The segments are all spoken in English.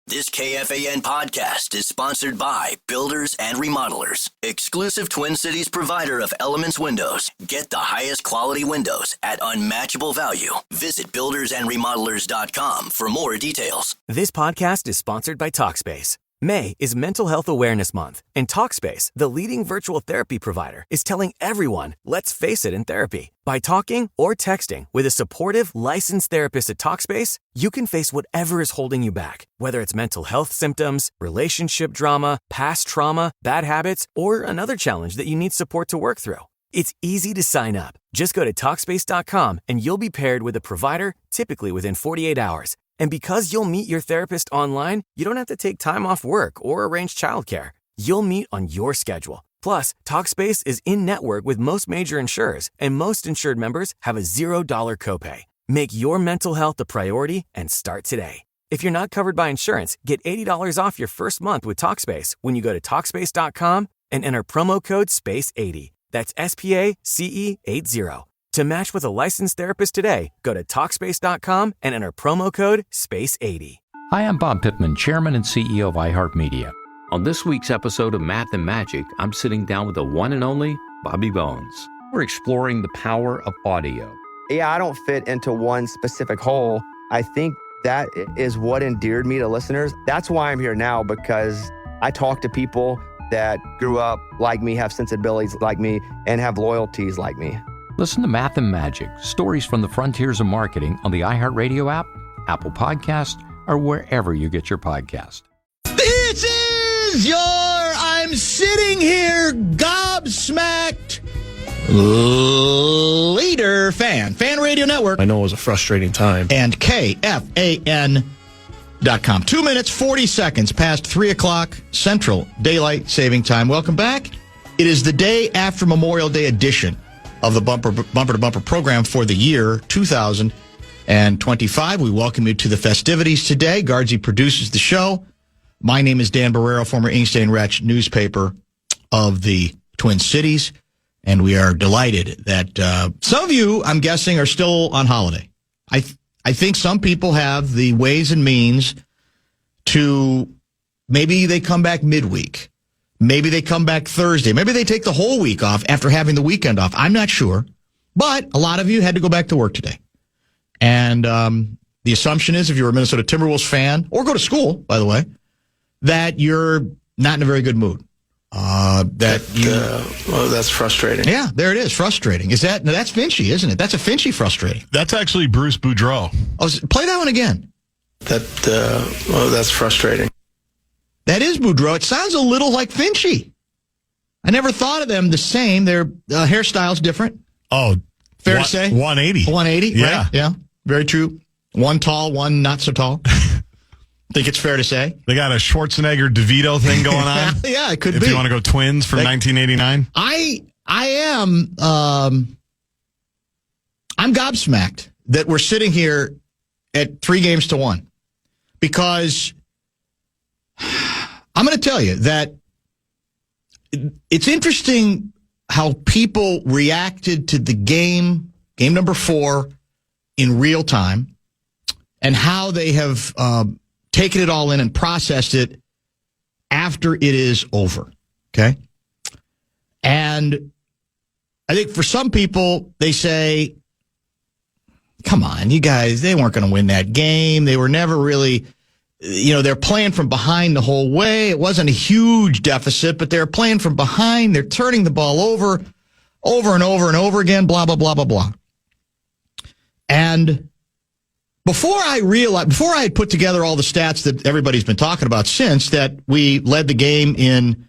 This KFAN podcast is sponsored by Builders and Remodelers, exclusive Twin Cities provider of Elements Windows. Get the highest quality windows at unmatchable value. Visit buildersandremodelers.com for more details. This podcast is sponsored by Talkspace. May is Mental Health Awareness Month, and Talkspace, the leading virtual therapy provider, is telling everyone, let's face it in therapy. By talking or texting with a supportive, licensed therapist at Talkspace, you can face whatever is holding you back, whether it's mental health symptoms, relationship drama, past trauma, bad habits, or another challenge that you need support to work through. It's easy to sign up. Just go to Talkspace.com and you'll be paired with a provider, typically within 48 hours. And because you'll meet your therapist online, you don't have to take time off work or arrange childcare. You'll meet on your schedule. Plus, Talkspace is in-network with most major insurers, and most insured members have a $0 copay. Make your mental health a priority and start today. If you're not covered by insurance, get $80 off your first month with Talkspace when you go to Talkspace.com and enter promo code SPACE80. That's SPACE80. To match with a licensed therapist today, go to Talkspace.com and enter promo code SPACE80. Hi, I'm Bob Pittman, Chairman and CEO of iHeartMedia. On this week's episode of Math and Magic, I'm sitting down with the one and only Bobby Bones. We're exploring the power of audio. Yeah, I don't fit into one specific hole. I think that is what endeared me to listeners. That's why I'm here now, because I talk to people that grew up like me, have sensibilities like me, and have loyalties like me. Listen to Math and Magic, stories from the frontiers of marketing on the iHeartRadio app, Apple Podcast, or wherever you get your podcast. This is your I'm sitting here gobsmacked leader fan radio network. I know it was a frustrating time. And KFAN.com. 2 minutes, 40 seconds past 3 o'clock Central Daylight Saving Time. Welcome back. It is the day after Memorial Day edition of the Bumper to Bumper program for the year 2025. We welcome you to the festivities today. Guardsy produces the show. My name is Dan Barreiro, former Inkster and Wretch newspaper of the Twin Cities, and we are delighted that some of you, I'm guessing, are still on holiday. I think some people have the ways and means to, maybe they come back midweek. Maybe they come back Thursday. Maybe they take the whole week off after having the weekend off. I'm not sure. But a lot of you had to go back to work today. And the assumption is, if you're a Minnesota Timberwolves fan, or go to school, by the way, that you're not in a very good mood. That's frustrating. Yeah, there it is. Frustrating. That's Finchy, isn't it? That's a Finchy frustrating. That's actually Bruce Boudreau. Play that one again. That's frustrating. That is Boudreau. It sounds a little like Finchy. I never thought of them the same. Their hairstyle's different. Oh, fair to say? 180. 180, yeah. Right? Yeah, very true. One tall, one not so tall. Think it's fair to say. They got a Schwarzenegger DeVito thing going on. Yeah, it could be. If you want to go twins from 1989. I'm gobsmacked that we're sitting here at 3-1 because I'm going to tell you that it's interesting how people reacted to the game number 4, in real time, and how they have taken it all in and processed it after it is over. Okay? And I think for some people, they say, come on, you guys, they weren't going to win that game. They were never really... they're playing from behind the whole way. It wasn't a huge deficit, but they're playing from behind. They're turning the ball over and over and over again, blah, blah, blah, blah, blah. And before I had put together all the stats that everybody's been talking about since, that we led the game in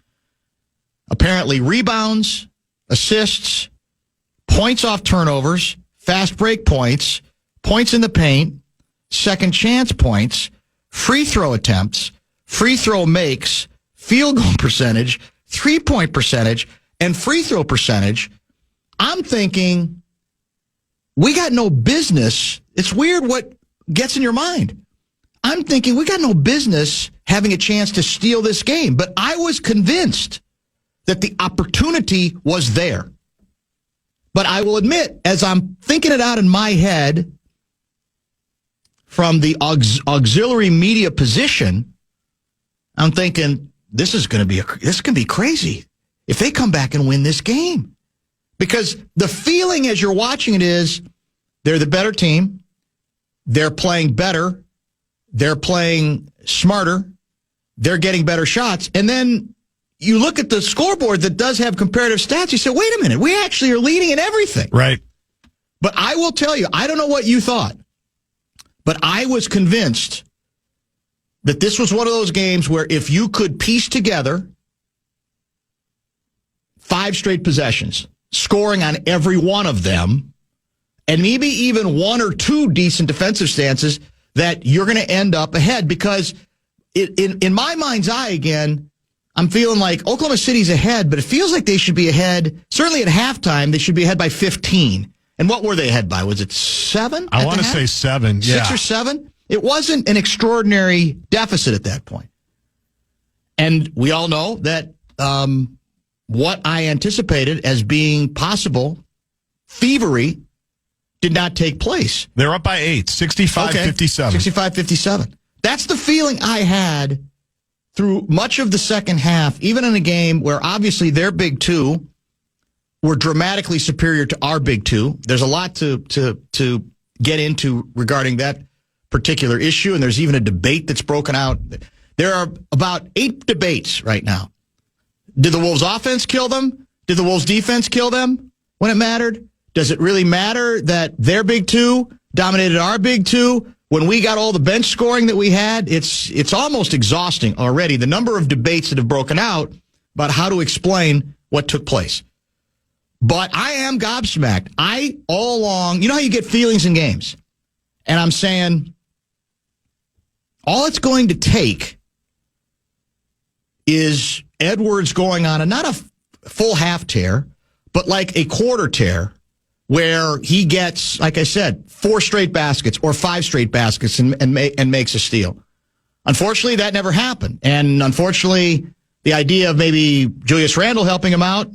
apparently rebounds, assists, points off turnovers, fast break points, points in the paint, second chance points, free throw attempts, free throw makes, field goal percentage, 3-point percentage, and free throw percentage, I'm thinking we got no business. It's weird what gets in your mind. I'm thinking we got no business having a chance to steal this game. But I was convinced that the opportunity was there. But I will admit, as I'm thinking it out in my head from the auxiliary media position, I'm thinking this is going to be crazy if they come back and win this game. Because the feeling as you're watching it is they're the better team. They're playing better. They're playing smarter. They're getting better shots. And then you look at the scoreboard that does have comparative stats. You say, wait a minute, we actually are leading in everything. Right. But I will tell you, I don't know what you thought, but I was convinced that this was one of those games where if you could piece together 5 straight possessions, scoring on every one of them, and maybe even 1 or 2 decent defensive stances, that you're going to end up ahead. Because in my mind's eye, again, I'm feeling like Oklahoma City's ahead, but it feels like they should be ahead. Certainly at halftime, they should be ahead by 15. And what were they ahead by? Was it 7? I want to say 7. Yeah. 6 or 7? It wasn't an extraordinary deficit at that point. And we all know that what I anticipated as being possible, thievery, did not take place. They're up by 8, 65-57. 65-57. That's the feeling I had through much of the second half, even in a game where obviously their big two were dramatically superior to our big two. There's a lot to get into regarding that particular issue, and there's even a debate that's broken out. There are about 8 debates right now. Did the Wolves offense kill them? Did the Wolves defense kill them when it mattered? Does it really matter that their big two dominated our big two when we got all the bench scoring that we had? It's almost exhausting already, the number of debates that have broken out about how to explain what took place. But I am gobsmacked. All along, you know how you get feelings in games? And I'm saying all it's going to take is Edwards going on, and not a full half tear, but like a quarter tear, where he gets, like I said, 4 straight baskets or 5 straight baskets and makes a steal. Unfortunately, that never happened. And unfortunately, the idea of maybe Julius Randle helping him out,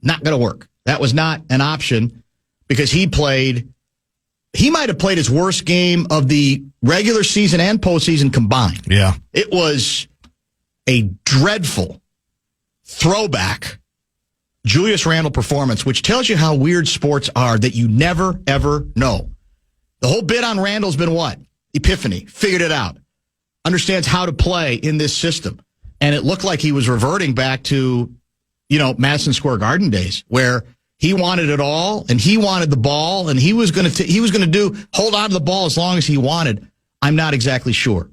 not going to work. That was not an option because he might have played his worst game of the regular season and postseason combined. Yeah. It was a dreadful throwback Julius Randle performance, which tells you how weird sports are, that you never, ever know. The whole bit on Randle's been what? Epiphany. Figured it out. Understands how to play in this system. And it looked like he was reverting back to, Madison Square Garden days, where he wanted it all and he wanted the ball and he was going to hold on to the ball as long as he wanted. I'm not exactly sure.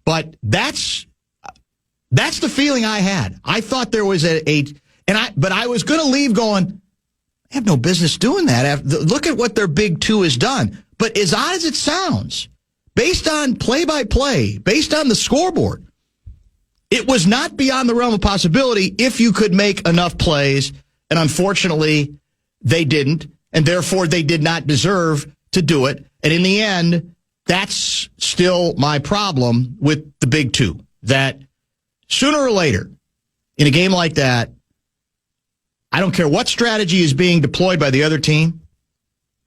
But that's the feeling I had. I thought there was but I was going to leave going, I have no business doing that. Look at what their big two has done. But as odd as it sounds, based on play-by-play, based on the scoreboard, it was not beyond the realm of possibility if you could make enough plays. And unfortunately, they didn't. And therefore, they did not deserve to do it. And in the end, that's still my problem with the big two. That sooner or later, in a game like that, I don't care what strategy is being deployed by the other team,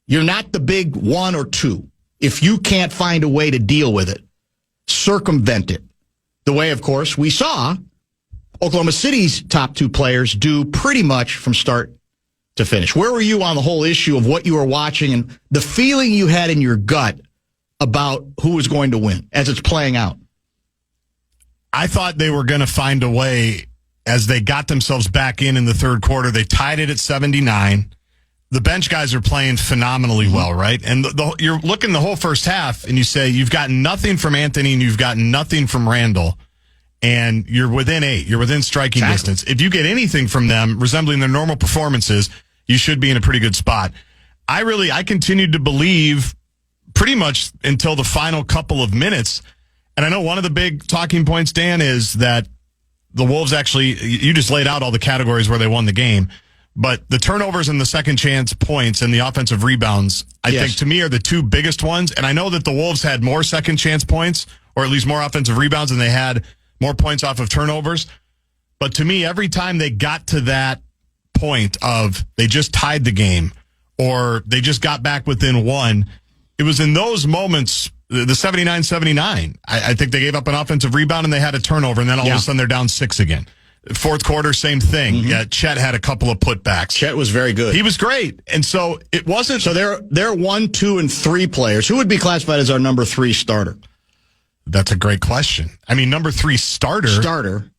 you're not the big 1 or 2. If you can't find a way to deal with it, circumvent it. The way, of course, we saw Oklahoma City's top 2 players do pretty much from start to finish. Where were you on the whole issue of what you were watching and the feeling you had in your gut about who was going to win as it's playing out? I thought they were going to find a way as they got themselves back in the third quarter. They tied it at 79. The bench guys are playing phenomenally well, right? And you're looking the whole first half, and you say you've gotten nothing from Anthony and you've gotten nothing from Randle, and you're within 8. You're within striking distance. If you get anything from them resembling their normal performances, you should be in a pretty good spot. I continued to believe pretty much until the final couple of minutes. And I know one of the big talking points, Dan, is that the Wolves actually, you just laid out all the categories where they won the game, but the turnovers and the second chance points and the offensive rebounds, I think to me are the 2 biggest ones. And I know that the Wolves had more second chance points, or at least more offensive rebounds, and they had more points off of turnovers. But to me, every time they got to that point of they just tied the game or they just got back within 1, it was in those moments The 79-79. I think they gave up an offensive rebound and they had a turnover, and then all of a sudden they're down 6 again. Fourth quarter, same thing. Mm-hmm. Yeah, Chet had a couple of putbacks. Chet was very good. He was great. And so it wasn't. So they're 1, 2, and 3 players. Who would be classified as our number 3 starter? That's a great question. I mean, number 3 starter. Starter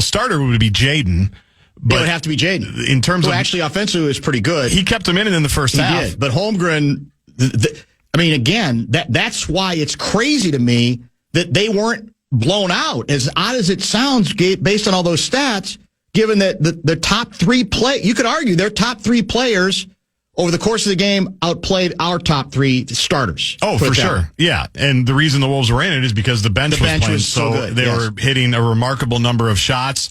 Starter would be Jaden. But it would have to be Jaden. In terms of actually, offensively is pretty good. He kept him in the first half. He did. But Holmgren, I mean, again, that's why it's crazy to me that they weren't blown out, as odd as it sounds, based on all those stats, given that the top 3 you could argue their top 3 players over the course of the game outplayed our top 3 starters. Oh, for sure. Yeah. And the reason the Wolves were in it is because the bench was playing so good. They were hitting a remarkable number of shots.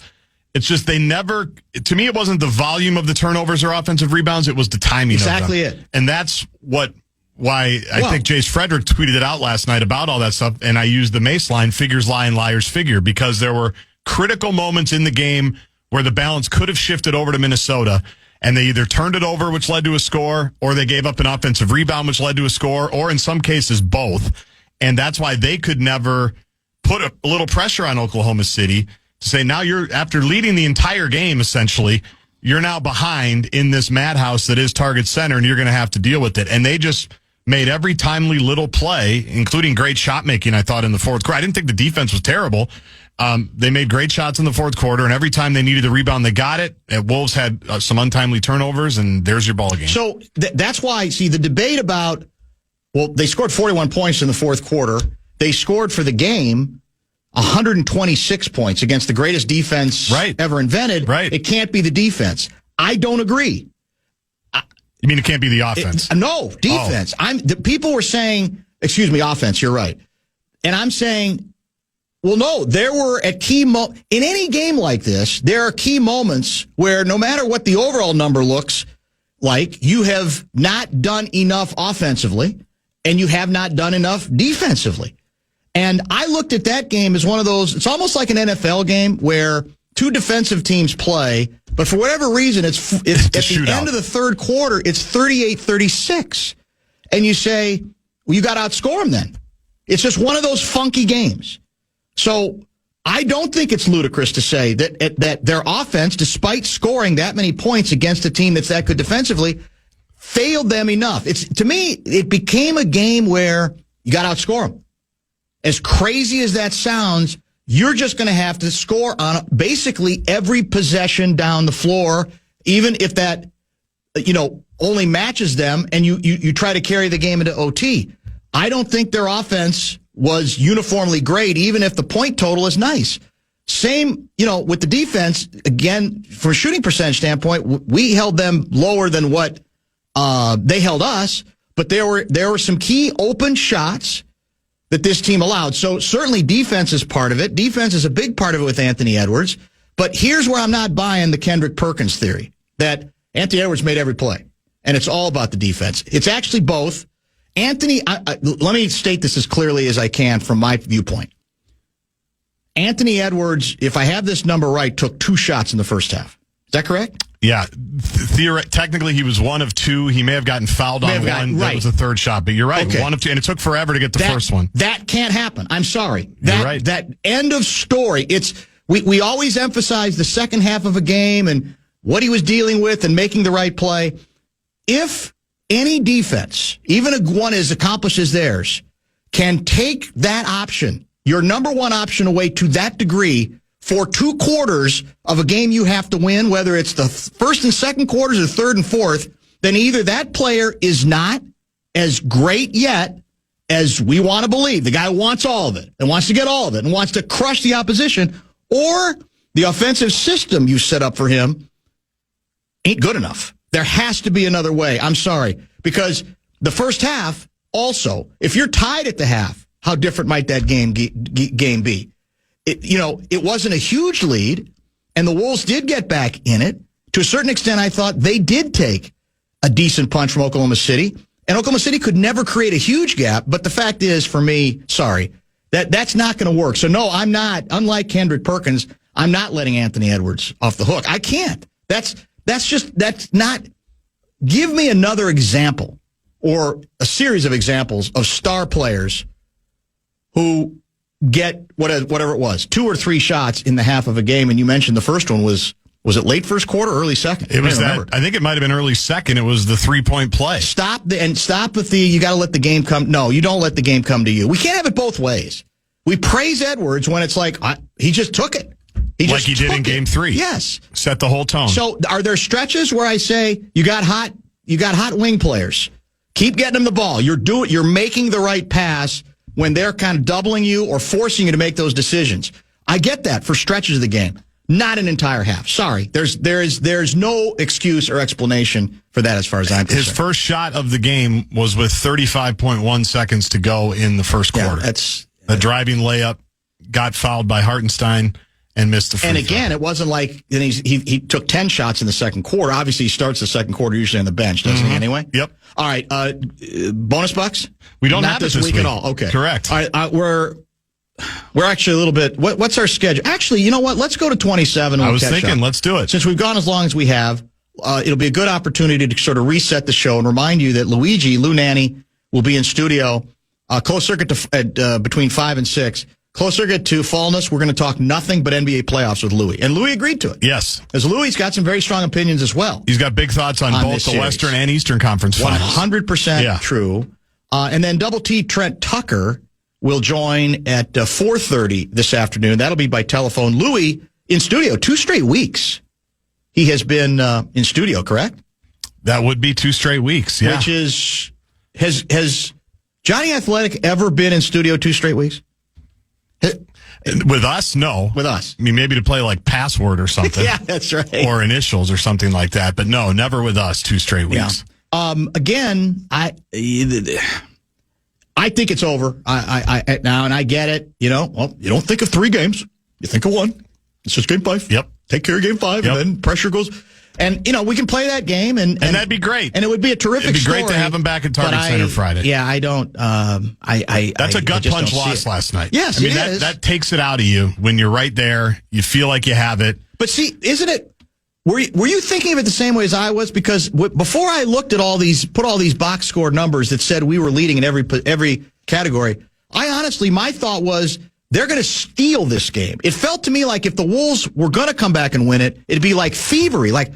It's just they never, to me, it wasn't the volume of the turnovers or offensive rebounds. It was the timing of them. Exactly it. And that's why I think Jace Frederick tweeted it out last night about all that stuff, and I used the Mace line, figures lie and liars figure, because there were critical moments in the game where the balance could have shifted over to Minnesota, and they either turned it over, which led to a score, or they gave up an offensive rebound, which led to a score, or in some cases, both. And that's why they could never put a little pressure on Oklahoma City to say, now you're, after leading the entire game, essentially, you're now behind in this madhouse that is Target Center, and you're going to have to deal with it. And they just made every timely little play, including great shot making, I thought, in the fourth quarter. I didn't think the defense was terrible. They made great shots in the fourth quarter, and every time they needed a rebound, they got it. Wolves had some untimely turnovers, and there's your ball game. So that's why, see, the debate about, they scored 41 points in the fourth quarter. They scored for the game 126 points against the greatest defense ever invented. Right. It can't be the defense. I don't agree. You mean it can't be the offense? No, defense. People were saying, offense, you're right. And I'm saying, well, no, there were at key in any game like this, there are key moments where no matter what the overall number looks like, you have not done enough offensively and you have not done enough defensively. And I looked at that game as one of those, it's almost like an NFL game where 2 defensive teams play, but for whatever reason, it's at the end of the third quarter, it's 38-36. And you say, well, you got to outscore them then. It's just one of those funky games. So I don't think it's ludicrous to say that their offense, despite scoring that many points against a team that's that good defensively, failed them enough. To me, it became a game where you got to outscore them. As crazy as that sounds, you're just going to have to score on basically every possession down the floor, even if that, only matches them and you try to carry the game into OT. I don't think their offense was uniformly great, even if the point total is nice. Same, with the defense, again, from a shooting percentage standpoint, we held them lower than what they held us, but there were some key open shots that this team allowed. So certainly defense is part of it. Defense is a big part of it with Anthony Edwards. But here's where I'm not buying the Kendrick Perkins theory, that Anthony Edwards made every play, and it's all about the defense. It's actually both. Anthony, let me state this as clearly as I can from my viewpoint. Anthony Edwards, if I have this number right, took 2 shots in the first half. Is that correct? Yeah. Technically, he was 1 of 2. He may have gotten fouled on one. That was the third shot. But you're right, okay. 1 of 2. And it took forever to get the first one. That can't happen. I'm sorry. You're right. That end of story. We always emphasize the second half of a game and what he was dealing with and making the right play. If any defense, even one as accomplished as theirs, can take that option, your number one option, away to that degree for 2 quarters of a game you have to win, whether it's the first and second quarters or third and fourth, then either that player is not as great yet as we want to believe. The guy wants all of it and wants to get all of it and wants to crush the opposition, or the offensive system you set up for him ain't good enough. There has to be another way. I'm sorry. Because the first half, also, if you're tied at the half, how different might that game be? It wasn't a huge lead, and the Wolves did get back in it. To a certain extent, I thought they did take a decent punch from Oklahoma City, and Oklahoma City could never create a huge gap. But the fact is, for me, that's not going to work. So, no, I'm not, unlike Kendrick Perkins, I'm not letting Anthony Edwards off the hook. I can't. That's not. Give me another example or a series of examples of star players who get whatever it was, 2 or 3 shots in the half of a game, and you mentioned the first one was it late first quarter, early second? It was that. I think it might have been early second. It was the 3-point play. Stop with the you got to let the game come. No, you don't let the game come to you. We can't have it both ways. We praise Edwards when it's like he just took it. Like he did in Game 3. Yes, set the whole tone. So are there stretches where I say you got hot wing players? Keep getting them the ball. You're making the right pass when they're kind of doubling you or forcing you to make those decisions. I get that for stretches of the game. Not an entire half. Sorry. There's no excuse or explanation for that as far as I'm concerned. His first shot of the game was with 35.1 seconds to go in the first quarter. That's a driving layup, got fouled by Hartenstein and missed the free throw. And again, it wasn't like he took 10 shots in the second quarter. Obviously, he starts the second quarter usually on the bench, doesn't he, anyway? Yep. All right. Bonus bucks? We don't Not have this it week at all. Okay. Correct. All right. We're actually a little bit. What's our schedule? Actually, you know what? Let's go to 27. I was thinking, let's do it. Since we've gone as long as we have, it'll be a good opportunity to sort of reset the show and remind you that Lou Nanny, will be in studio, closed circuit between 5 and 6. Close circuit to Fallness. We're going to talk nothing but NBA playoffs with Louis. And Louis agreed to it. Yes. Because Louis's got some very strong opinions as well. He's got big thoughts on both the Western and Eastern Conference finals. 100% true. And then Double T Trent Tucker will join at 4:30 this afternoon. That'll be by telephone. Louis in studio 2 straight weeks. He has been in studio, correct? That would be 2 straight weeks, yeah. Which is, has Johnny Athletic ever been in studio 2 straight weeks? With us, no. With us. I mean, maybe to play like Password or something. Yeah, that's right. Or Initials or something like that. But no, never with us 2 straight weeks. Yeah. Again, I think it's over. I now, and I get it. You don't think of 3 games. You think of 1. It's just game 5. Yep. Take care of game 5, and then pressure goes. And, we can play that game. And that'd be great. And it would be a terrific story. It'd be great to have him back at Target Center Friday. Yeah, I don't. That's a gut punch loss last night. Yes, I mean, that takes it out of you when you're right there. You feel like you have it. But see, isn't it? Were you thinking of it the same way as I was? Because before I looked at put all these box score numbers that said we were leading in every category, I honestly, my thought was they're going to steal this game. It felt to me like if the Wolves were going to come back and win it, it'd be like thievery, like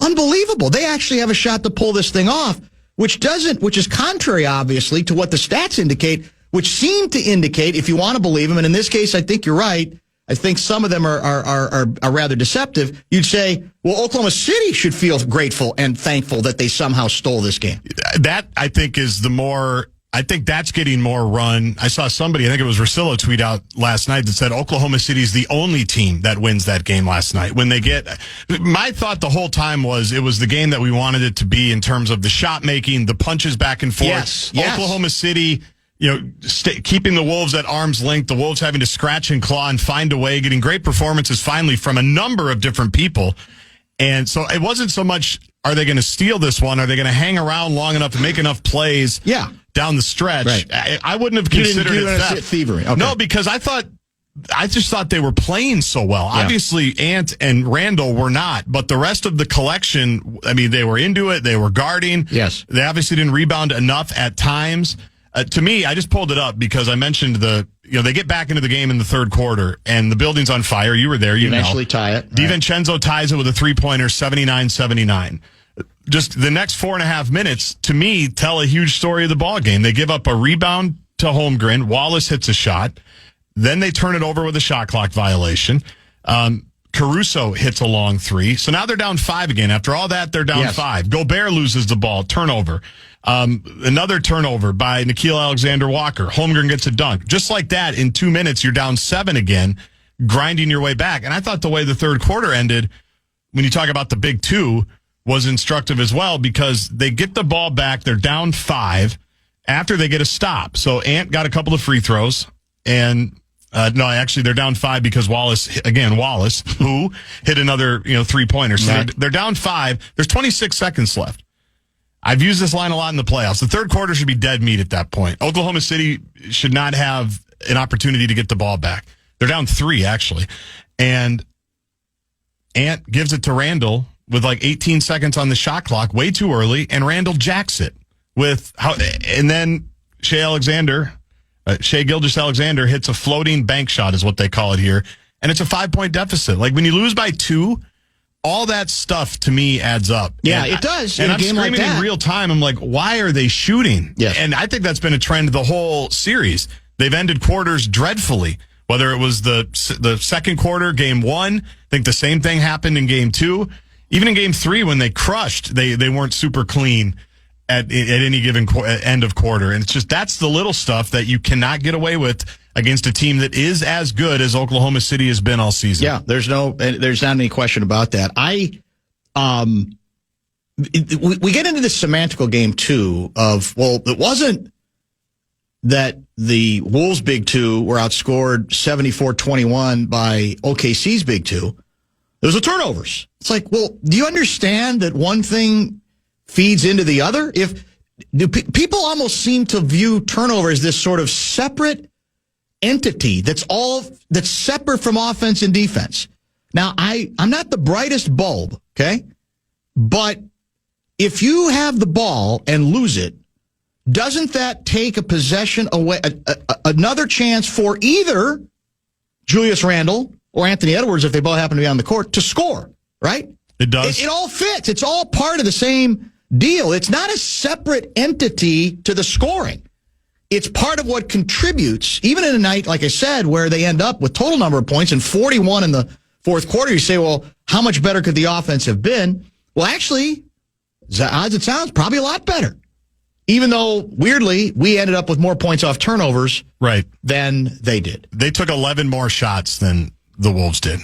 unbelievable. They actually have a shot to pull this thing off, which is contrary, obviously, to what the stats indicate, which seem to indicate, if you want to believe them, and in this case, I think you're right. I think some of them are rather deceptive. You'd say, well, Oklahoma City should feel grateful and thankful that they somehow stole this game. That, I think, I think that's getting more run. I saw somebody, I think it was Rosillo, tweet out last night that said Oklahoma City is the only team that wins that game last night. My thought the whole time was it was the game that we wanted it to be in terms of the shot making, the punches back and forth. Yes. Oklahoma City, keeping the Wolves at arm's length, the Wolves having to scratch and claw and find a way, getting great performances finally from a number of different people. And so it wasn't so much, are they going to steal this one? Are they going to hang around long enough to make enough plays down the stretch? Right. I wouldn't have considered it thievery. Okay. No, because I just thought they were playing so well. Yeah. Obviously, Ant and Randle were not, but the rest of the collection, I mean, they were into it. They were guarding. Yes. They obviously didn't rebound enough at times. To me, I just pulled it up because I mentioned they get back into the game in the third quarter and the building's on fire. You were there. You eventually tie it. DiVincenzo ties it with a 3-pointer, 79-79. Just the next 4.5 minutes, to me, tell a huge story of the ball game. They give up a rebound to Holmgren. Wallace hits a shot. Then they turn it over with a shot clock violation. Caruso hits a long 3. So now they're down 5 again. After all that, they're down 5. Gobert loses the ball. Turnover. Another turnover by Nickeil Alexander-Walker. Holmgren gets a dunk. Just like that, in 2 minutes, you're down 7 again, grinding your way back. And I thought the way the third quarter ended, when you talk about the big 2, was instructive as well because they get the ball back. They're down 5 after they get a stop. So Ant got a couple of free throws. And they're down 5 because Wallace, who hit another 3-pointer. So they're down 5. There's 26 seconds left. I've used this line a lot in the playoffs. The third quarter should be dead meat at that point. Oklahoma City should not have an opportunity to get the ball back. They're down 3, actually. And Ant gives it to Randle with like 18 seconds on the shot clock, way too early, and Randle jacks it. And then Shai Alexander, Shai Gilgeous-Alexander hits a floating bank shot is what they call it here, and it's a 5-point deficit. Like when you lose by 2, all that stuff to me adds up. Yeah, it does. And in I'm a game screaming like that. in real time. I'm like, why are they shooting? Yes. And I think that's been a trend the whole series. They've ended quarters dreadfully. Whether it was the second quarter, game 1, I think the same thing happened in game 2. Even in game 3, when they crushed, they weren't super clean at any given end of quarter. And it's just, that's the little stuff that you cannot get away with against a team that is as good as Oklahoma City has been all season. Yeah, there's not any question about that. We get into this semantical game too of, well, it wasn't that the Wolves' big 2 were outscored 74-21 by OKC's big 2. It was the turnovers. It's like, well, do you understand that one thing feeds into the other? People almost seem to view turnovers as this sort of separate entity that's separate from offense and defense. Now, I'm not the brightest bulb, okay? But if you have the ball and lose it, doesn't that take a possession away, another chance for either Julius Randle or Anthony Edwards, if they both happen to be on the court, to score, right? It does. It all fits. It's all part of the same deal. It's not a separate entity to the scoring. It's part of what contributes, even in a night, like I said, where they end up with total number of points and 41 in the fourth quarter. You say, well, how much better could the offense have been? Well, actually, as it sounds, probably a lot better. Even though, weirdly, we ended up with more points off turnovers than they did. They took 11 more shots than the Wolves did.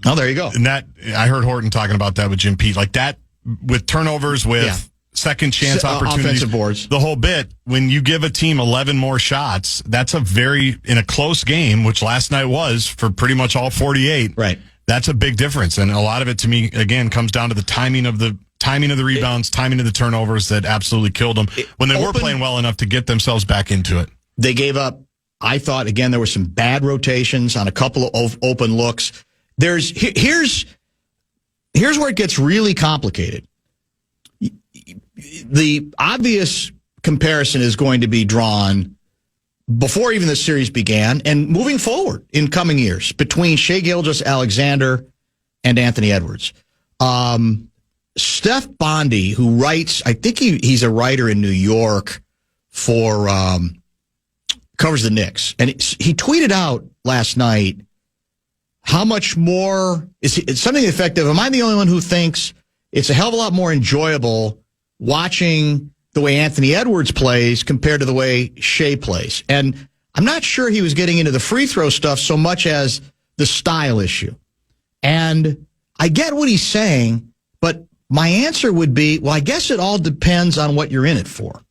Oh, there you go. And that, I heard Horton talking about that with Jim Pete. Like that, with turnovers, with second chance opportunities, offensive boards, the whole bit. When you give a team 11 more shots, that's in a close game, which last night was for pretty much all 48. Right. That's a big difference. And a lot of it, to me, again, comes down to the timing of the rebounds, timing of the turnovers that absolutely killed them when they were playing well enough to get themselves back into it. They gave up. I thought, again, there were some bad rotations on a couple of open looks. Here's where it gets really complicated. The obvious comparison is going to be drawn before even the series began and moving forward in coming years between Shai Gilgeous-Alexander and Anthony Edwards. Steph Bondy, who writes, I think he's a writer in New York for covers the Knicks, and he tweeted out last night how much more it's something effective. Am I the only one who thinks it's a hell of a lot more enjoyable watching the way Anthony Edwards plays compared to the way Shai plays? And I'm not sure he was getting into the free throw stuff so much as the style issue. And I get what he's saying, but my answer would be, well, I guess it all depends on what you're in it for.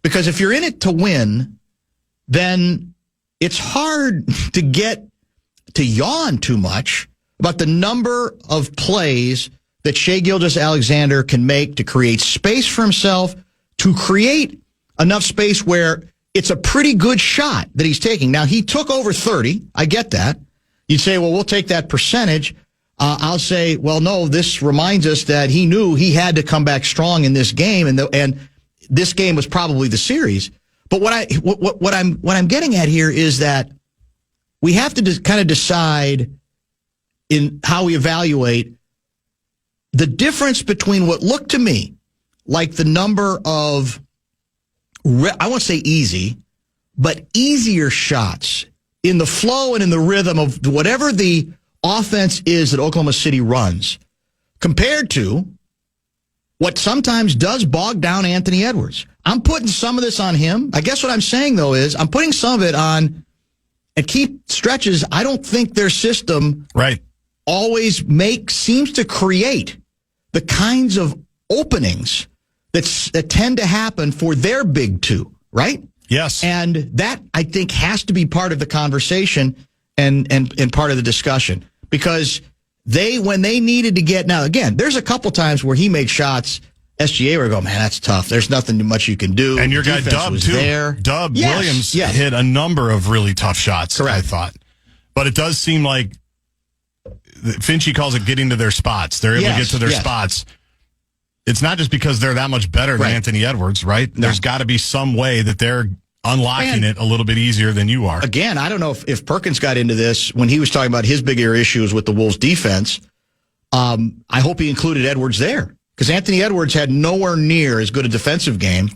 Because if you're in it to win, then it's hard to get to yawn too much about the number of plays that Shai Gilgeous-Alexander can make to create space for himself, to create enough space where it's a pretty good shot that he's taking. Now, he took over 30. I get that. You'd say, well, we'll take that percentage. I'll say, well, no, this reminds us that he knew he had to come back strong in this game, and this game was probably the series. But what I'm getting at here is that we have to kind of decide in how we evaluate the difference between what looked to me like the number of, I won't say easy, but easier shots in the flow and in the rhythm of whatever the offense is that Oklahoma City runs, compared to what sometimes does bog down Anthony Edwards. I'm putting some of this on him. I guess what I'm saying, though, is I'm putting some of it on, at key stretches, I don't think their system always seems to create the kinds of openings that tend to happen for their big 2, right? Yes. And that, I think, has to be part of the conversation and part of the discussion. Because when they needed to get, now again, there's a couple times where he made shots, SGA were going, man, that's tough. There's nothing much you can do. And your guy Dub, too. Dub Williams hit a number of really tough shots, correct, I thought. But it does seem like Finchie calls it getting to their spots. They're able to get to their spots. It's not just because they're that much better than Anthony Edwards, right? No. There's got to be some way that they're unlocking it a little bit easier than you are. Again, I don't know if Perkins got into this when he was talking about his bigger issues with the Wolves defense. I hope he included Edwards there, because Anthony Edwards had nowhere near as good a defensive game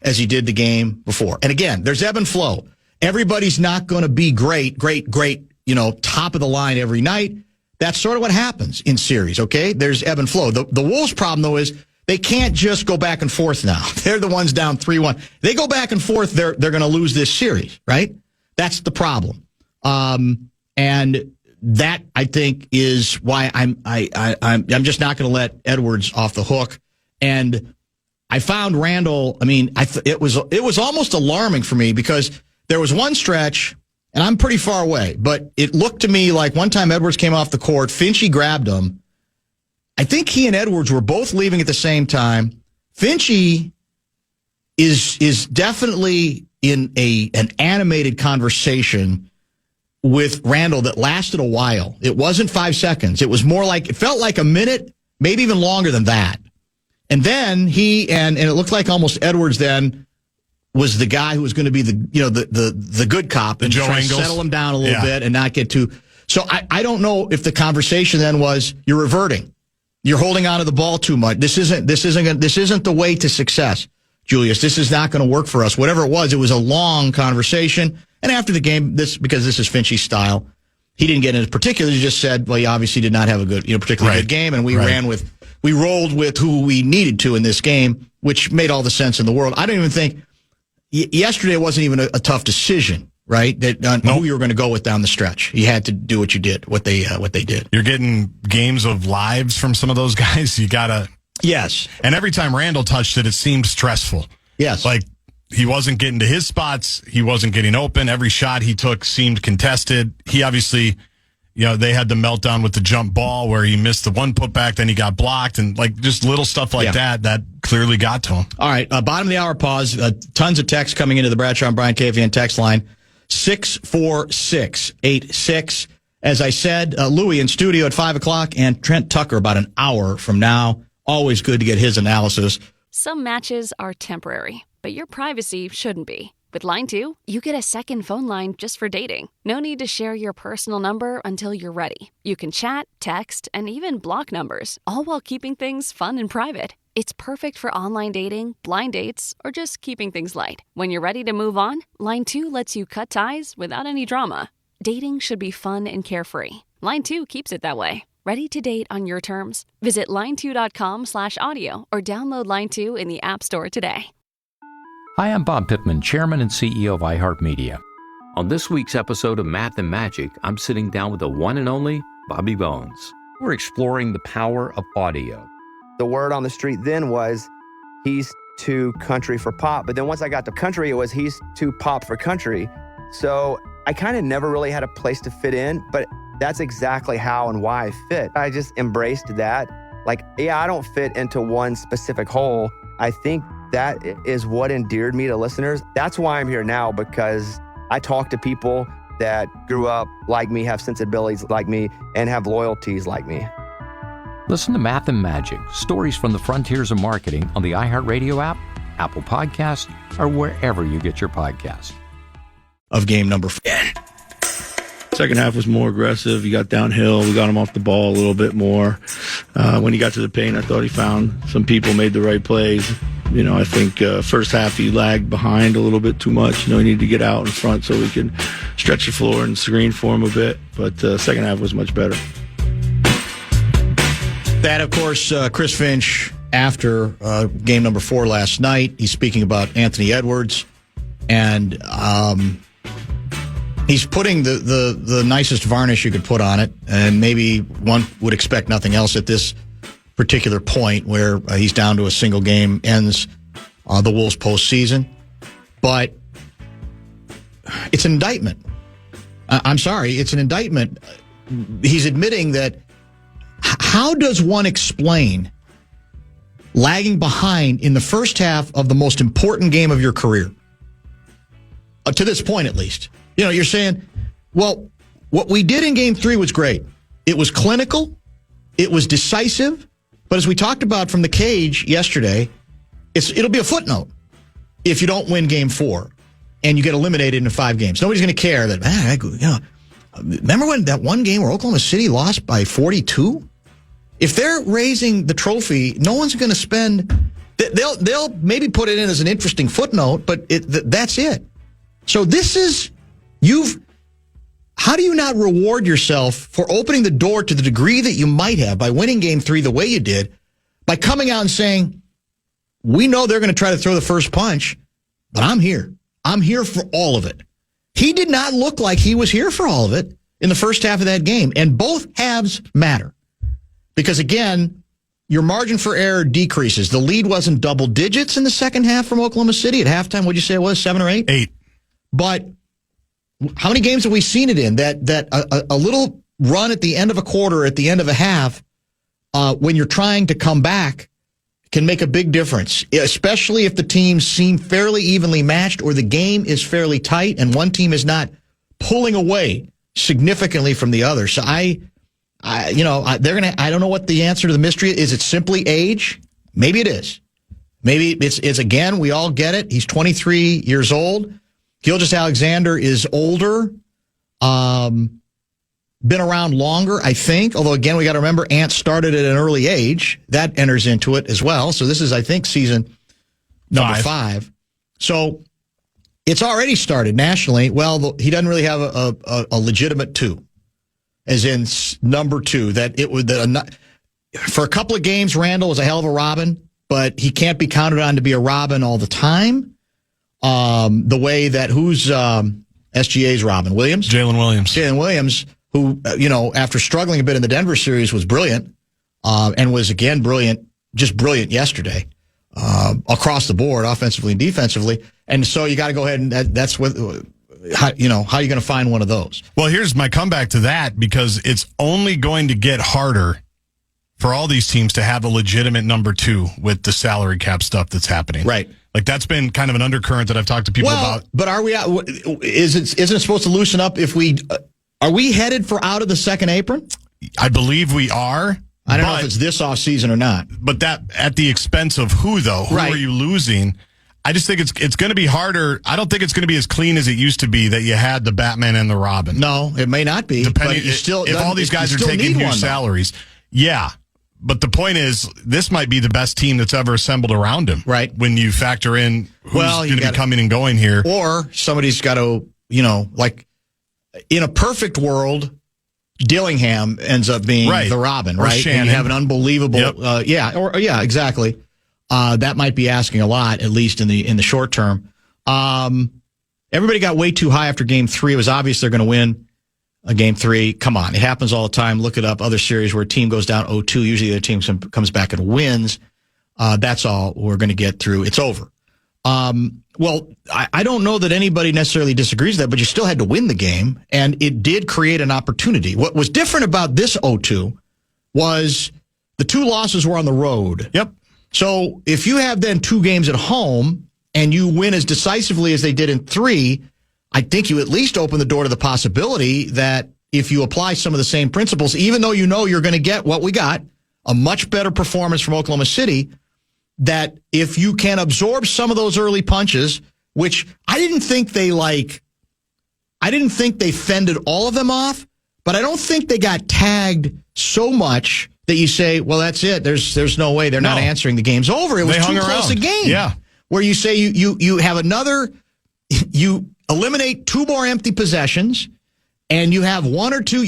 as he did the game before. And again, there's ebb and flow. Everybody's not going to be great, top of the line every night. That's sort of what happens in series, okay? There's ebb and flow. The Wolves' problem, though, is they can't just go back and forth now. They're the ones down 3-1. They go back and forth, they're going to lose this series, right? That's the problem. And that, I think, is why I'm just not going to let Edwards off the hook. And I found Randle, it was almost alarming for me, because there was one stretch, and I'm pretty far away, but it looked to me like one time Edwards came off the court, Finchie grabbed him. I think he and Edwards were both leaving at the same time. Finchie is definitely in an animated conversation with Randle that lasted a while. It wasn't 5 seconds. It was more like, it felt like a minute, maybe even longer than that. And then he, and it looked like almost Edwards then was the guy who was going to be the good cop and try to settle him down a little bit and not get too. So I don't know if the conversation then was, you're reverting, you're holding on to the ball too much. This isn't the way to success, Julius. This is not going to work for us. Whatever it was a long conversation. And after the game, because this is Finchie's style, he didn't get into particulars. He just said, well, he obviously did not have a good, particularly good game, and we rolled with who we needed to in this game, which made all the sense in the world. I don't even think. Yesterday wasn't even a tough decision, right? Who you were going to go with down the stretch. You had to do what you did, what they did. You're getting games of lives from some of those guys. You gotta. Yes. And every time Randle touched it, it seemed stressful. Yes. Like he wasn't getting to his spots. He wasn't getting open. Every shot he took seemed contested. He obviously, they had the meltdown with the jump ball where he missed the one putback, then he got blocked, and just little stuff like that clearly got to him. All right, bottom of the hour pause. Tons of text coming into the Bradshaw and Bryant KFAN text line, 64686. As I said, Louie in studio at 5 o'clock, and Trent Tucker about an hour from now. Always good to get his analysis. Some matches are temporary, but your privacy shouldn't be. With Line 2, you get a second phone line just for dating. No need to share your personal number until you're ready. You can chat, text, and even block numbers, all while keeping things fun and private. It's perfect for online dating, blind dates, or just keeping things light. When you're ready to move on, Line 2 lets you cut ties without any drama. Dating should be fun and carefree. Line 2 keeps it that way. Ready to date on your terms? Visit line2.com/audio or download Line 2 in the App Store today. Hi, I'm Bob Pittman, Chairman and CEO of iHeartMedia. On this week's episode of Math and Magic, I'm sitting down with the one and only Bobby Bones. We're exploring the power of audio. The word on the street then was, he's too country for pop. But then once I got to country, it was, he's too pop for country. So I kind of never really had a place to fit in, but that's exactly how and why I fit. I just embraced that. I don't fit into one specific hole. I think that is what endeared me to listeners. That's why I'm here now, because I talk to people that grew up like me, have sensibilities like me, and have loyalties like me. Listen to Math and Magic, stories from the frontiers of marketing on the iHeartRadio app, Apple Podcasts, or wherever you get your podcasts. Of game number 4. Second half was more aggressive. He got downhill. We got him off the ball a little bit more. When he got to the paint, I thought he found some people, made the right plays. I think first half he lagged behind a little bit too much. He needed to get out in front so we could stretch the floor and screen for him a bit. But second half was much better. That, of course, Chris Finch, after game number 4 last night, he's speaking about Anthony Edwards, and he's putting the nicest varnish you could put on it, and maybe one would expect nothing else at this particular point where he's down to a single game, ends the Wolves postseason. But it's an indictment. I'm sorry, it's an indictment. He's admitting that. How does one explain lagging behind in the first half of the most important game of your career? To this point, at least. You're saying, well, what we did in game 3 was great. It was clinical. It was decisive. But as we talked about from the cage yesterday, it'll be a footnote if you don't win game 4. and you get eliminated in 5 games. Nobody's going to care that, remember when that one game where Oklahoma City lost by 42? If they're raising the trophy, no one's going to spend. They'll maybe put it in as an interesting footnote, but that's it. So this is how do you not reward yourself for opening the door to the degree that you might have by winning Game 3 the way you did, by coming out and saying, we know they're going to try to throw the first punch, but I'm here. I'm here for all of it. He did not look like he was here for all of it in the first half of that game, and both halves matter. Because, again, your margin for error decreases. The lead wasn't double digits in the second half from Oklahoma City. At halftime, what'd you say it was, 7 or 8? 8. But how many games have we seen it in that a little run at the end of a quarter, at the end of a half, when you're trying to come back, can make a big difference, especially if the teams seem fairly evenly matched or the game is fairly tight and one team is not pulling away significantly from the other. So I don't know what the answer to the mystery is. Is it simply age? Maybe it is. Maybe it's again, we all get it. He's 23 years old. Gilgeous-Alexander is older, been around longer, I think. Although, again, we got to remember Ant started at an early age. That enters into it as well. So this is, I think, season number 5. So it's already started nationally. Well, he doesn't really have a legitimate 2, as in number 2. That it would for a couple of games, Randle was a hell of a Robin, but he can't be counted on to be a Robin all the time. The way that who's SGA's Robin Williams? Jalen Williams, who, after struggling a bit in the Denver series, was brilliant, and was, again, just brilliant yesterday, across the board, offensively and defensively. And so you got to go ahead and that's what, how are you going to find one of those? Well, here's my comeback to that, because it's only going to get harder for all these teams to have a legitimate number 2 with the salary cap stuff that's happening. Right. Like, that's been kind of an undercurrent that I've talked to people about. But isn't it supposed to loosen up if are we headed for out of the second apron? I believe we are. I don't know if it's this offseason or not. But that at the expense of who, though? Who are you losing? I just think it's going to be harder. I don't think it's going to be as clean as it used to be that you had the Batman and the Robin. No, it may not be. Depending, if all these guys are taking huge salaries. Yeah. But the point is, this might be the best team that's ever assembled around him. Right. When you factor in who's going to be coming and going here. Or somebody's got to, like in a perfect world, Dillingham ends up being the Robin, right? Shannon. And you have an unbelievable, exactly. That might be asking a lot, at least in the short term. Everybody got way too high after Game 3. It was obvious they're going to win a Game 3. Come on, it happens all the time. Look it up. Other series where a team goes down 0-2, usually the other team comes back and wins. That's all we're going to get through. It's over. Well, I don't know that anybody necessarily disagrees with that, but you still had to win the game, and it did create an opportunity. What was different about this 0-2 was the 2 losses were on the road. Yep. So if you have then 2 games at home and you win as decisively as they did in 3, I think you at least open the door to the possibility that if you apply some of the same principles, even though you're going to get what we got, a much better performance from Oklahoma City, that if you can absorb some of those early punches, which I didn't think they fended all of them off, but I don't think they got tagged so much that you say, well, that's it. There's no way they're not answering. The game's over. It was too close a game. Yeah. Where you say you have you eliminate 2 more empty possessions, and you have 1 or 2.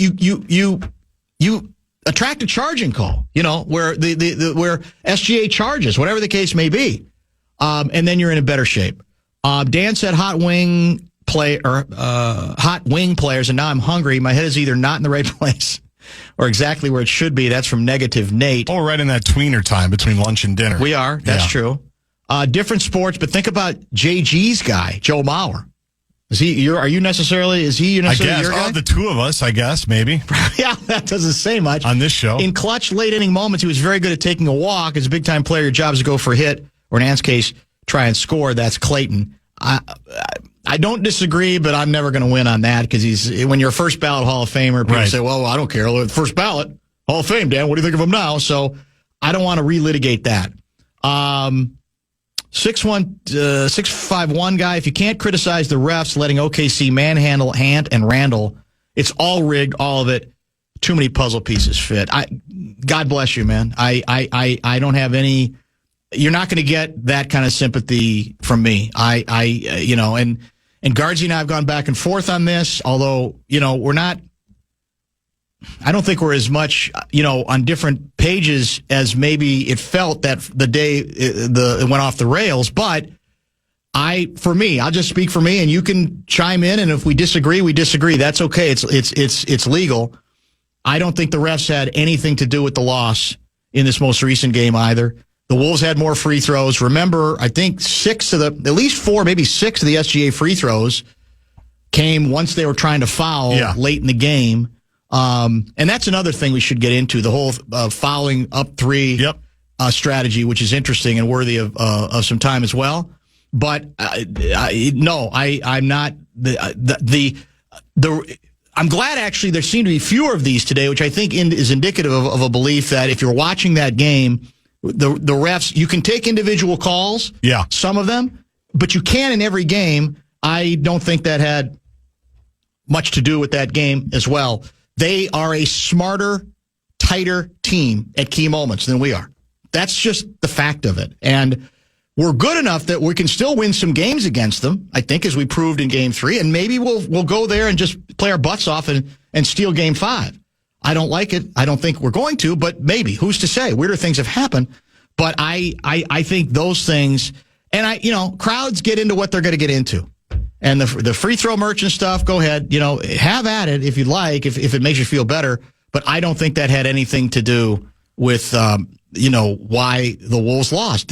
You attract a charging call. Where where SGA charges, whatever the case may be, and then you're in a better shape. Dan said hot wing players, and now I'm hungry. My head is either not in the right place or exactly where it should be. That's from Negative Nate. Oh, right in that tweener time between lunch and dinner. We are. That's true. Different sports, but think about JG's guy, Joe Mauer. Is he your guy? The 2 of us, I guess, maybe. Yeah, that doesn't say much. On this show. In clutch, late inning moments, he was very good at taking a walk. As a big-time player, your job is to go for a hit, or in Ant's case, try and score. That's Clayton. I don't disagree, but I'm never going to win on that, because when you're a first ballot Hall of Famer, people say, well, I don't care. First ballot, Hall of Fame, Dan. What do you think of him now? So I don't want to relitigate that. 651 guy, if you can't criticize the refs letting OKC manhandle Ant and Randle, it's all rigged, all of it. Too many puzzle pieces fit. God bless you, man. I don't have any. You're not going to get that kind of sympathy from me. And Guardsy and I have gone back and forth on this, although, we're not. I don't think we're as much, on different pages as maybe it felt that the day it went off the rails. But I'll just speak for me, and you can chime in. And if we disagree, we disagree. That's okay. It's legal. I don't think the refs had anything to do with the loss in this most recent game either. The Wolves had more free throws. Remember, I think at least 4, maybe 6 of the SGA free throws came once they were trying to foul late in the game. And that's another thing we should get into, the whole fouling up 3 strategy, which is interesting and worthy of some time as well. But no, I'm not I'm glad actually there seem to be fewer of these today, which I think is indicative of a belief that if you're watching that game, the refs, you can take individual calls, some of them, but you can in every game. I don't think that had much to do with that game as well. They are a smarter, tighter team at key moments than we are. That's just the fact of it. And we're good enough that we can still win some games against them, I think, as we proved in Game 3. And maybe we'll go there and just play our butts off and steal Game 5. I don't like it. I don't think we're going to, but maybe. Who's to say? Weirder things have happened. But I think those things, and crowds get into what they're going to get into. And the free throw merchant stuff, go ahead, have at it if you'd like, if it makes you feel better. But I don't think that had anything to do with, why the Wolves lost.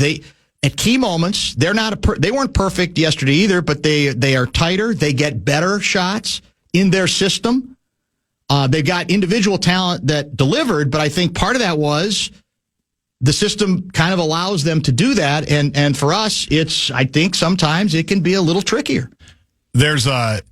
At key moments, they weren't perfect yesterday either, but they are tighter. They get better shots in their system. They've got individual talent that delivered, but I think part of that was the system kind of allows them to do that. And for us, I think sometimes it can be a little trickier. There's the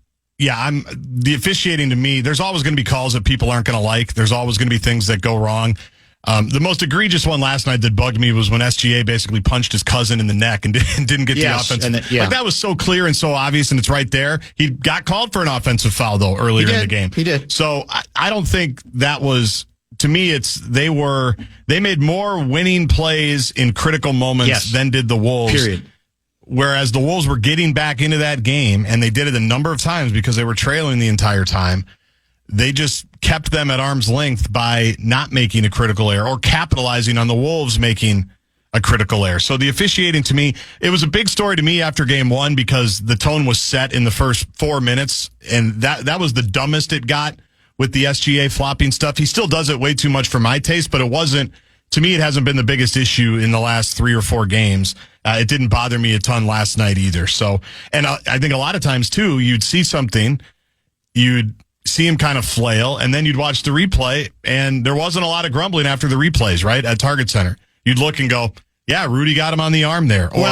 officiating to me, there's always going to be calls that people aren't going to like. There's always going to be things that go wrong. The most egregious one last night that bugged me was when SGA basically punched his cousin in the neck and didn't get the offensive. Like that was so clear and so obvious, and it's right there. He got called for an offensive foul though earlier in the game. He did. So I don't think that was. To me, they made more winning plays in critical moments than did the Wolves. Period. Whereas the Wolves were getting back into that game, and they did it a number of times because they were trailing the entire time. They just kept them at arm's length by not making a critical error or capitalizing on the Wolves making a critical error. So the officiating, to me, it was a big story to me after Game 1 because the tone was set in the first 4 minutes, and that was the dumbest it got with the SGA flopping stuff. He still does it way too much for my taste, but it wasn't, to me, it hasn't been the biggest issue in the last 3 or 4 games. It didn't bother me a ton last night either. So, and I think a lot of times too, you'd see something, you'd see him kind of flail, and then you'd watch the replay, and there wasn't a lot of grumbling after the replays, right, at Target Center. You'd look and go, yeah, Rudy got him on the arm there. Or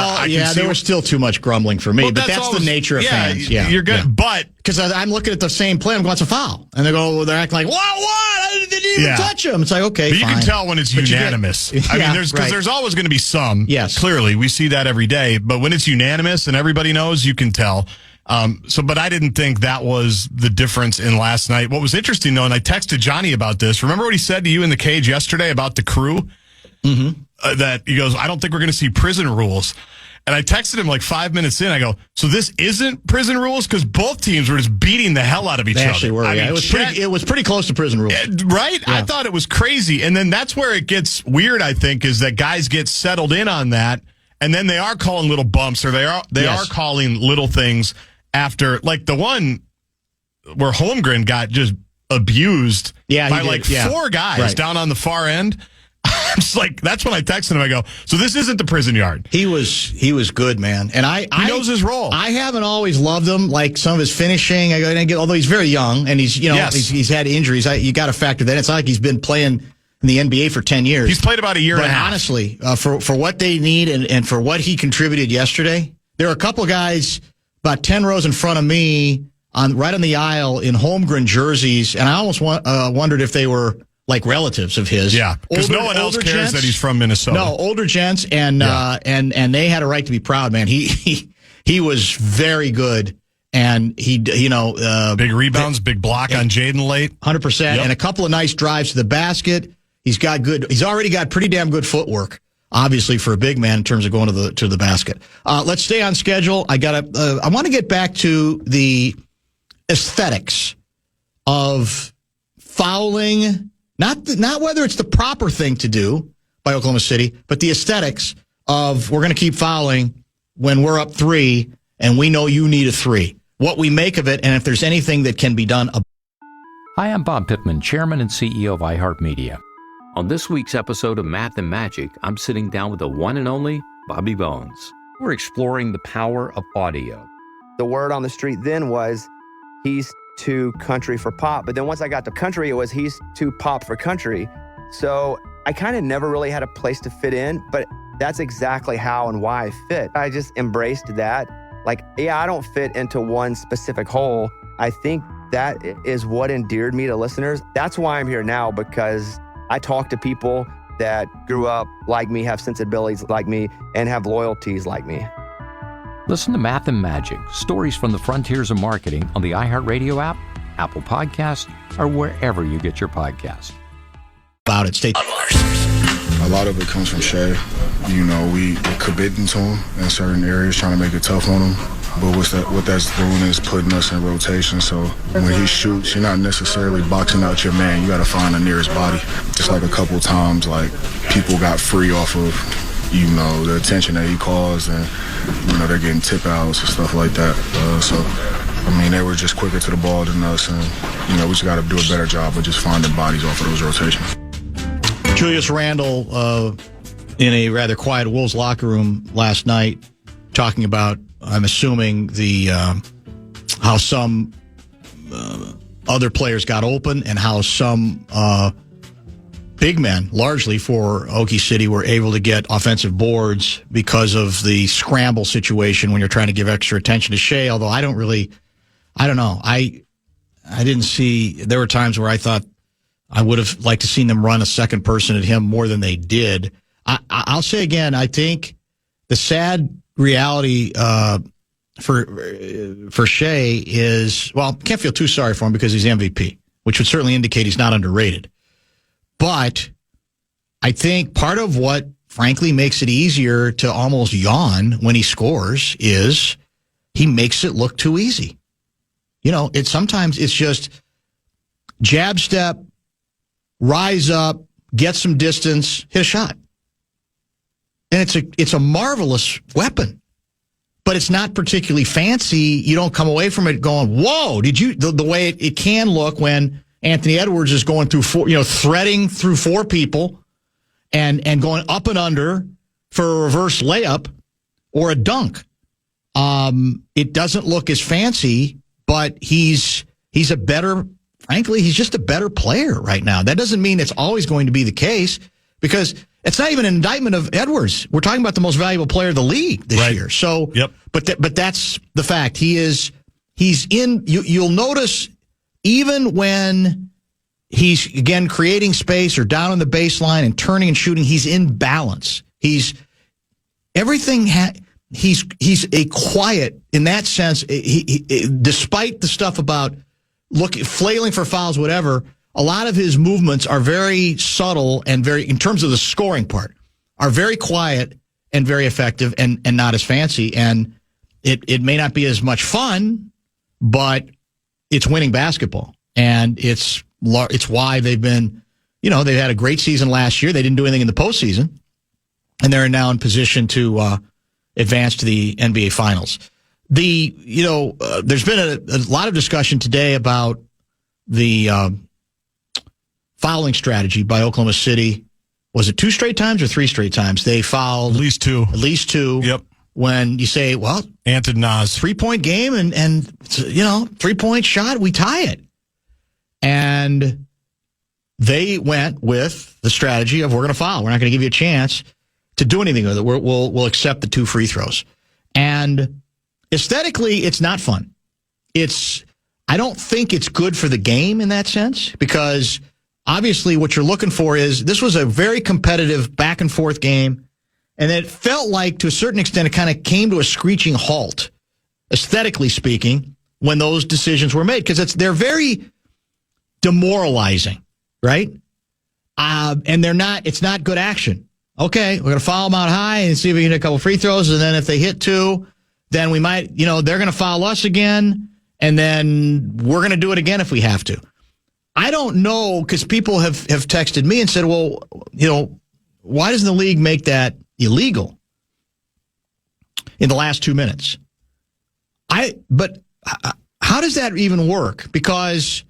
there was still too much grumbling for me, but that's the nature of fans. Yeah, you're good, but because I'm looking at the same play, I'm going, it's a foul, and they're acting like, what? I didn't even touch him. It's like, okay, but you can tell when it's unanimous. I mean, there's always going to be some. Yes, clearly we see that every day, but when it's unanimous and everybody knows, you can tell. But I didn't think that was the difference in last night. What was interesting though, and I texted Johnny about this. Remember what he said to you in the cage yesterday about the crew? Mm-hmm. That he goes, I don't think we're going to see prison rules. And I texted him like 5 minutes in. I go, so this isn't prison rules? Because both teams were just beating the hell out of each other. They actually were. It was pretty close to prison rules. Right? Yeah. I thought it was crazy. And then that's where it gets weird, I think, is that guys get settled in on that. And then they are calling little bumps, or they are calling little things after, like the one where Holmgren got just abused by 4 guys down on the far end. I'm just like, that's when I texted him. I go, so this isn't the prison yard. He was good, man, and he knows his role. I haven't always loved him, like some of his finishing. Although he's very young and he's had injuries. You got to factor that. It's not like he's been playing in the NBA for 10 years. He's played about a year and a half. Honestly, for what they need and for what he contributed yesterday, there are a couple guys about 10 rows in front of me right on the aisle in Holmgren jerseys, and I almost wondered if they were like relatives of his. Yeah, because no one else cares gents, that he's from Minnesota. No, older gents, and they had a right to be proud, man. He was very good, and big rebounds, big block on Jaden late, 100%, and a couple of nice drives to the basket. He's already got pretty damn good footwork, obviously, for a big man in terms of going to the basket. Let's stay on schedule. I want to get back to the aesthetics of fouling, not whether it's the proper thing to do by Oklahoma City, but the aesthetics of we're going to keep fouling when we're up 3 and we know you need a 3. What we make of it, and if there's anything that can be done. Hi, I'm Bob Pittman, Chairman and CEO of iHeartMedia. On this week's episode of Math and Magic, I'm sitting down with the one and only Bobby Bones. We're exploring the power of audio. The word on the street then was he's too country for pop. But then once I got to country, it was he's too pop for country. So I kind of never really had a place to fit in, but that's exactly how and why I fit. I just embraced that. Like, I don't fit into one specific hole. I think that is what endeared me to listeners. That's why I'm here now, because I talk to people that grew up like me, have sensibilities like me, and have loyalties like me. Listen to Math and Magic, stories from the frontiers of marketing on the iHeartRadio app, Apple Podcasts, or wherever you get your podcasts. About it, stay. A lot of it comes from Shea. We committing to him in certain areas, trying to make it tough on him. But what that's doing is putting us in rotation. So when he shoots, you're not necessarily boxing out your man. You got to find the nearest body. Just like a couple times, like people got free off of, the attention that he caused, and they're getting tip outs and stuff like that. They were just quicker to the ball than us, and we just got to do a better job of just finding bodies off of those rotations. Julius Randle in a rather quiet Wolves locker room last night, talking about, I'm assuming, the how some other players got open and how some big men, largely for Okie City, were able to get offensive boards because of the scramble situation when you're trying to give extra attention to Shea, although I don't know. I didn't see, there were times where I thought I would have liked to seen them run a second person at him more than they did. I'll say again, I think the sad reality for Shea is, well, can't feel too sorry for him because he's MVP, which would certainly indicate he's not underrated. But I think part of what, frankly, makes it easier to almost yawn when he scores is he makes it look too easy. Sometimes it's just jab step, rise up, get some distance, hit a shot. And it's a marvelous weapon. But it's not particularly fancy. You don't come away from it going, whoa, did you, the way it can look when Anthony Edwards is going through threading through 4 people and going up and under for a reverse layup or a dunk. It doesn't look as fancy, but he's a better, frankly, he's just a better player right now. That doesn't mean it's always going to be the case, because it's not even an indictment of Edwards. We're talking about the most valuable player of the league this year. So, yep. But that's the fact. He's in. You'll notice even when he's again creating space or down on the baseline and turning and shooting, he's in balance. He's everything. He's a quiet in that sense. He despite the stuff about flailing for fouls, whatever. A lot of his movements are very subtle and very, in terms of the scoring part, are very quiet and very effective and not as fancy. And it may not be as much fun, but it's winning basketball. And it's why they've been, they've had a great season last year. They didn't do anything in the postseason. And they're now in position to advance to the NBA Finals. There's been a lot of discussion today about the fouling strategy by Oklahoma City. Was it 2 straight times or 3 straight times? They fouled at least 2. At least 2. Yep. When you say, well, Ant and Nas 3-point game and 3-point shot, we tie it. And they went with the strategy of, we're going to foul. We're not going to give you a chance to do anything with it. We'll accept the 2 free throws. And aesthetically, it's not fun. I don't think it's good for the game in that sense, because obviously what you're looking for is this was a very competitive back and forth game. And it felt like, to a certain extent, it kind of came to a screeching halt, aesthetically speaking, when those decisions were made. Because they're very demoralizing, right? And it's not good action. Okay, we're going to foul them out high and see if we can hit a couple free throws. And then if they hit 2, then we might, they're going to foul us again. And then we're going to do it again if we have to. I don't know, because people have texted me and said, well, why doesn't the league make that illegal in the last 2 minutes? But how does that even work? Because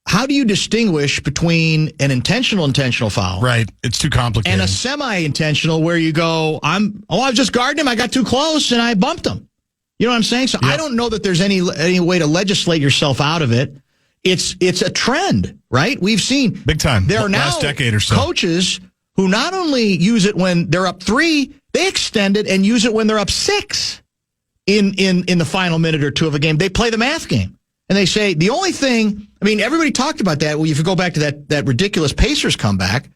how do you distinguish between an intentional foul? Right. It's too complicated. And a semi-intentional where you go, I was just guarding him. I got too close and I bumped him. You know what I'm saying? So yep. I don't know that there's any way to legislate yourself out of it. It's a trend, right? We've seen big time. There are now last decade or so coaches who not only use it when they're up 3, they extend it and use it when they're up 6 in the final minute or 2 of a game. They play the math game. And they say the only thing, everybody talked about that. Well, if you go back to that ridiculous Pacers comeback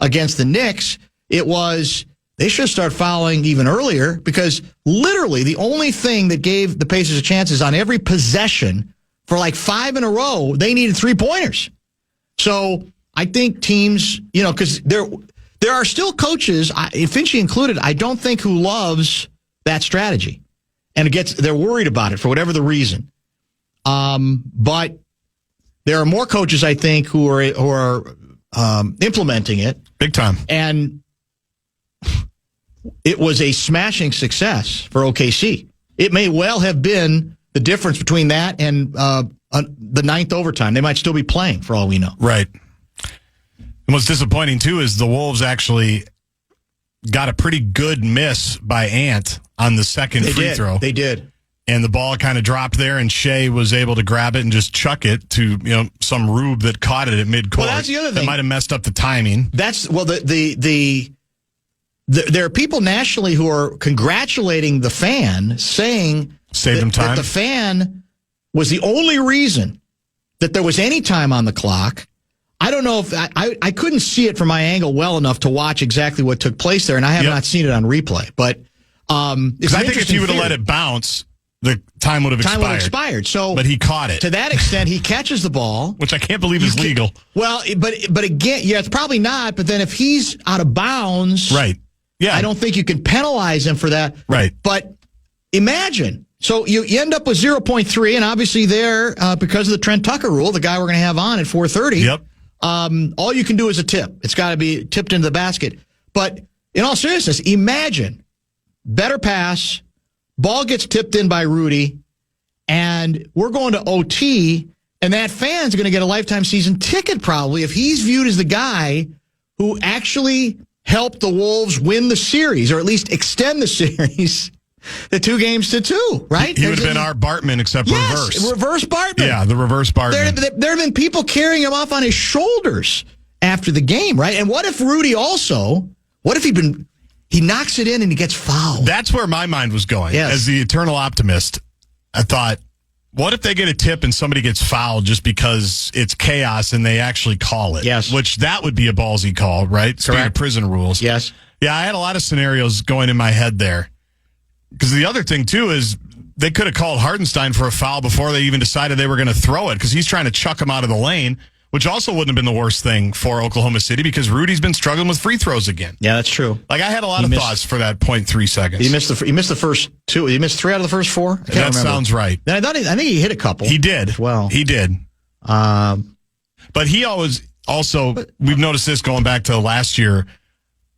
against the Knicks, it was they should start fouling even earlier, because literally the only thing that gave the Pacers a chance is on every possession for like 5 in a row, they needed 3-pointers. So I think teams, because there are still coaches, Finchie included, I don't think, who loves that strategy. And they're worried about it for whatever the reason. But there are more coaches, I think, who are implementing it big time. And it was a smashing success for OKC. It may well have been the difference between that and the 9th overtime. They might still be playing, for all we know. Right. And what's disappointing, too, is the Wolves actually got a pretty good miss by Ant on the second free throw. They did. And the ball kind of dropped there, and Shea was able to grab it and just chuck it to some rube that caught it at midcourt. Well, that's the other thing. That might have messed up the timing. There are people nationally who are congratulating the fan, saying that the fan was the only reason that there was any time on the clock. I don't know if I couldn't see it from my angle well enough to watch exactly what took place there, and I have not seen it on replay. But because I think if he would have let it bounce, the time would have expired. So, but he caught it. To that extent, he catches the ball, which I can't believe is legal. Well, but again, it's probably not. But then if he's out of bounds, right? Yeah, I don't think you can penalize him for that. Right. But imagine, so you end up with 0.3, and obviously there, because of the Trent Tucker rule, the guy we're going to have on at 4:30. Yep. All you can do is a tip. It's got to be tipped into the basket. But in all seriousness, imagine better pass. Ball gets tipped in by Rudy, and we're going to OT, and that fan's going to get a lifetime season ticket probably if he's viewed as the guy who actually helped the Wolves win the series, or at least extend the series, the 2 games to 2, right? He would have been Art Bartman, except reverse. Reverse Bartman. Yeah, the reverse Bartman. There have been people carrying him off on his shoulders after the game, right? And what if Rudy he knocks it in and he gets fouled? That's where my mind was going. Yes. As the eternal optimist, I thought, what if they get a tip and somebody gets fouled just because it's chaos and they actually call it? Yes. Which that would be a ballsy call, right? Speaking of prison rules. Yes. Yeah, I had a lot of scenarios going in my head there. Because the other thing, too, is they could have called Hartenstein for a foul before they even decided they were going to throw it, because he's trying to chuck him out of the lane, which also wouldn't have been the worst thing for Oklahoma City, because Rudy's been struggling with free throws again. Yeah, that's true. Like, I had a lot of thoughts for that 0.3 seconds. He missed the first 2. He missed 3 out of the first 4. That sounds right. I think he hit a couple. He did. Well, he did. But he we've noticed this going back to last year.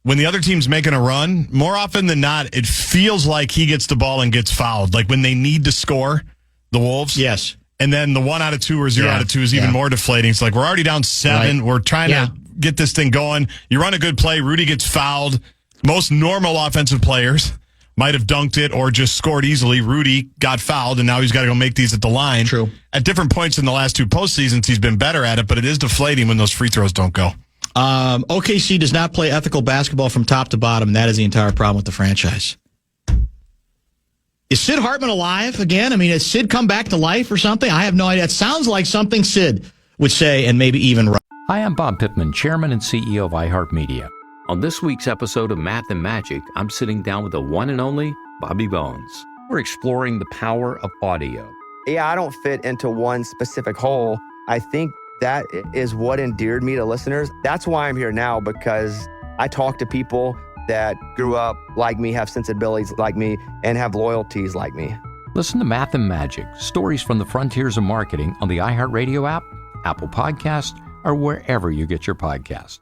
When the other team's making a run, more often than not, it feels like he gets the ball and gets fouled. Like when they need to score, the Wolves. Yes. And then the 1 out of 2 or 0 out of 2 is even more deflating. It's like, we're already down 7. Right. We're trying to get this thing going. You run a good play. Rudy gets fouled. Most normal offensive players might have dunked it or just scored easily. Rudy got fouled, and now he's got to go make these at the line. True. At different points in the last 2 postseasons, he's been better at it, but it is deflating when those free throws don't go. OKC does not play ethical basketball from top to bottom, and that is the entire problem with the franchise. Is Sid Hartman alive again? Has Sid come back to life or something? I have no idea. It sounds like something Sid would say, and maybe even write. Hi, I'm Bob Pittman, Chairman and CEO of iHeartMedia. On this week's episode of Math and Magic, I'm sitting down with the one and only Bobby Bones. We're exploring the power of audio. Yeah, I don't fit into one specific hole. I think that is what endeared me to listeners. That's why I'm here now, because I talk to people that grew up like me, have sensibilities like me, and have loyalties like me. Listen to Math and Magic, stories from the frontiers of marketing on the iHeartRadio app, Apple Podcast, or wherever you get your podcast.